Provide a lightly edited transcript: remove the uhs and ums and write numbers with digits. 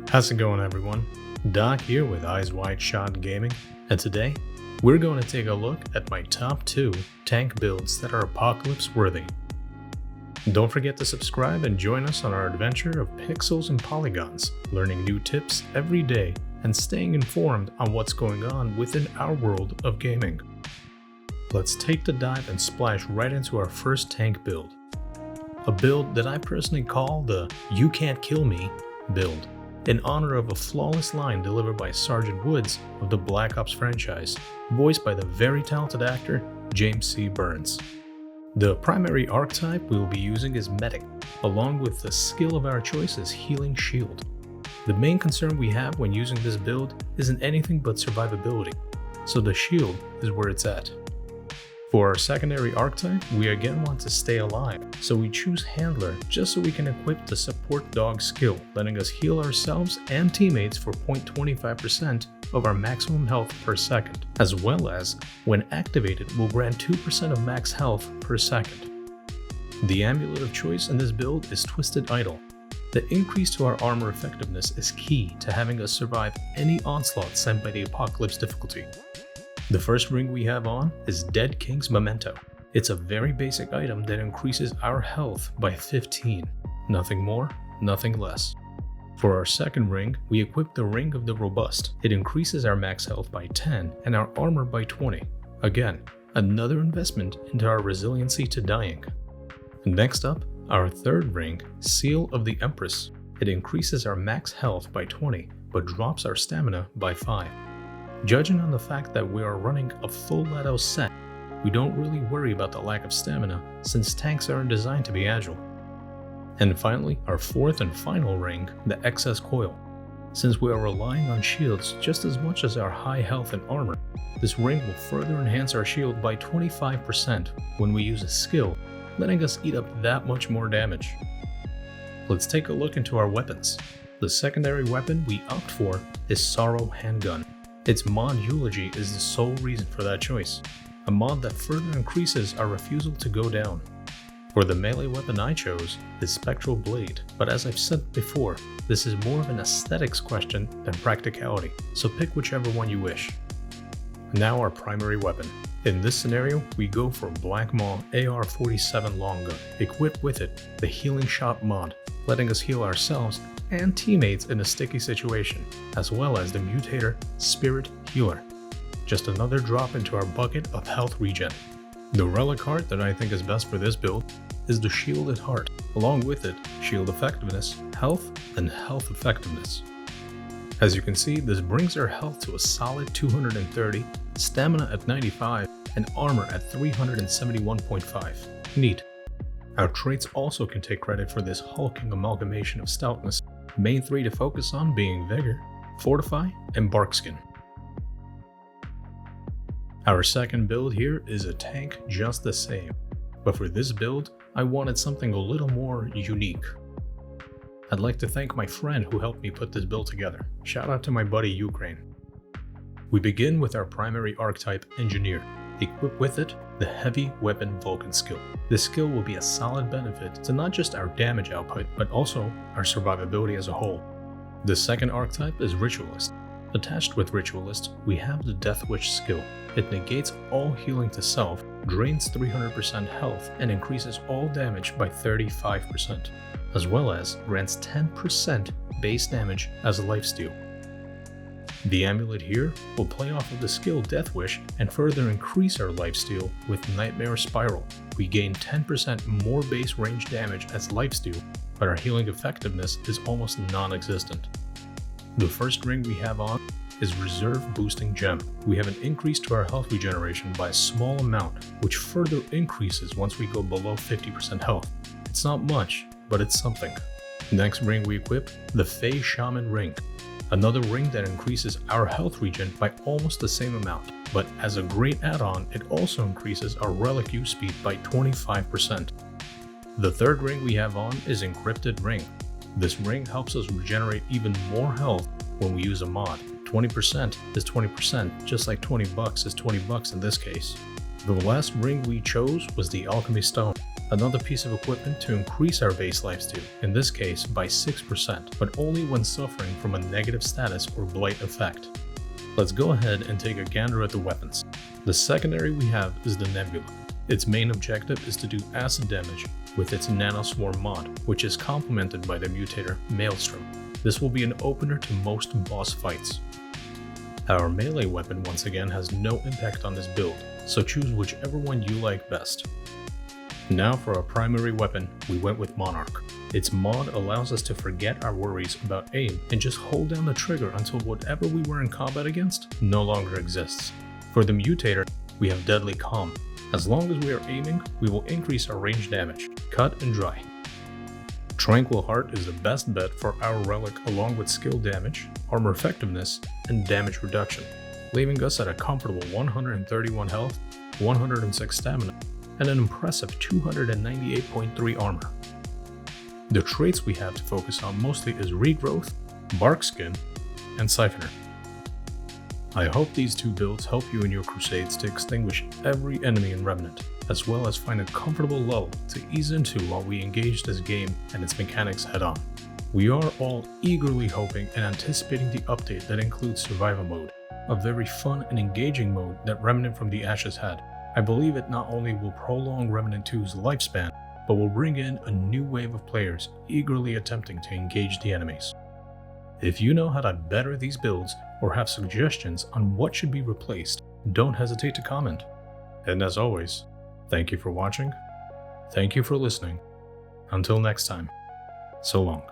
How's it going, everyone? Doc here with Eyes Wide Shot Gaming, and today we're going to take a look at my top 2 tank builds that are apocalypse worthy. Don't forget to subscribe and join us on our adventure of pixels and polygons, learning new tips every day and staying informed on what's going on within our world of gaming. Let's take the dive and splash right into our first tank build. A build that I personally call the "You Can't Kill Me" build, in honor of a flawless line delivered by Sergeant Woods of the Black Ops franchise, voiced by the very talented actor James C. Burns. The primary archetype we will be using is Medic, along with the skill of our choice is Healing Shield. The main concern we have when using this build isn't anything but survivability, so the shield is where it's at. For our secondary archetype, we again want to stay alive, so we choose Handler just so we can equip the Support Dog skill, letting us heal ourselves and teammates for 0.25% of our maximum health per second, as well as, when activated, will grant 2% of max health per second. The amulet of choice in this build is Twisted Idol. The increase to our armor effectiveness is key to having us survive any onslaught sent by the Apocalypse difficulty. The first ring we have on is Dead King's Memento. It's a very basic item that increases our health by 15. Nothing more, nothing less. For our second ring, we equip the Ring of the Robust. It increases our max health by 10 and our armor by 20. Again, another investment into our resiliency to dying. Next up, our third ring, Seal of the Empress. It increases our max health by 20, but drops our stamina by 5. Judging on the fact that we are running a full Leto set, we don't really worry about the lack of stamina since tanks aren't designed to be agile. And finally, our fourth and final ring, the Excess Coil. Since we are relying on shields just as much as our high health and armor, this ring will further enhance our shield by 25% when we use a skill, letting us eat up that much more damage. Let's take a look into our weapons. The secondary weapon we opt for is Sorrow Handgun. Its mod Eulogy is the sole reason for that choice, a mod that further increases our refusal to go down. For the melee weapon I chose is Spectral Blade, but as I've said before, this is more of an aesthetics question than practicality, so pick whichever one you wish. Now our primary weapon. In this scenario, we go for Black Maw AR-47 long gun, equipped with it the Healing Shot mod, letting us heal ourselves and teammates in a sticky situation, as well as the Mutator Spirit Healer. Just another drop into our bucket of health regen. The relic art that I think is best for this build is the Shielded Heart, along with it, shield effectiveness, health, and health effectiveness. As you can see, this brings our health to a solid 230, stamina at 95, and armor at 371.5. Neat. Our traits also can take credit for this hulking amalgamation of stoutness, main 3 to focus on being Vigor, Fortify, and Barkskin. Our second build here is a tank just the same, but for this build, I wanted something a little more unique. I'd like to thank my friend who helped me put this build together. Shout out to my buddy Ukraine. We begin with our primary archetype Engineer, equipped with it the Heavy Weapon Vulcan skill. This skill will be a solid benefit to not just our damage output, but also our survivability as a whole. The second archetype is Ritualist. Attached with Ritualist, we have the Death Wish skill. It negates all healing to self, drains 300% health, and increases all damage by 35%, as well as grants 10% base damage as a lifesteal. The amulet here will play off of the skill Death Wish and further increase our lifesteal with Nightmare Spiral. We gain 10% more base range damage as lifesteal, but our healing effectiveness is almost non-existent. The first ring we have on is Reserve Boosting Gem. We have an increase to our health regeneration by a small amount, which further increases once we go below 50% health. It's not much, but it's something. Next ring we equip, the Fey Shaman Ring. Another ring that increases our health regen by almost the same amount, but as a great add-on, it also increases our relic use speed by 25%. The third ring we have on is Encrypted Ring. This ring helps us regenerate even more health when we use a mod. 20% is 20%, just like $20 is $20 in this case. The last ring we chose was the Alchemy Stone. Another piece of equipment to increase our base lifesteal, in this case by 6%, but only when suffering from a negative status or blight effect. Let's go ahead and take a gander at the weapons. The secondary we have is the Nebula. Its main objective is to do acid damage with its Nanoswarm mod, which is complemented by the mutator Maelstrom. This will be an opener to most boss fights. Our melee weapon once again has no impact on this build, so choose whichever one you like best. Now for our primary weapon, we went with Monarch. Its mod allows us to forget our worries about aim and just hold down the trigger until whatever we were in combat against no longer exists. For the mutator, we have Deadly Calm. As long as we are aiming, we will increase our range damage, cut and dry. Tranquil Heart is the best bet for our relic along with skill damage, armor effectiveness, and damage reduction, leaving us at a comfortable 131 health, 106 stamina, and an impressive 298.3 armor. The traits we have to focus on mostly is Regrowth, Bark Skin, and Siphoner. I hope these two builds help you in your crusades to extinguish every enemy in Remnant, as well as find a comfortable lull to ease into while we engage this game and its mechanics head on. We are all eagerly hoping and anticipating the update that includes Survival Mode, a very fun and engaging mode that Remnant from the Ashes had. I believe it not only will prolong Remnant 2's lifespan, but will bring in a new wave of players eagerly attempting to engage the enemies. If you know how to better these builds or have suggestions on what should be replaced, don't hesitate to comment. And as always, thank you for watching, thank you for listening. Until next time, so long.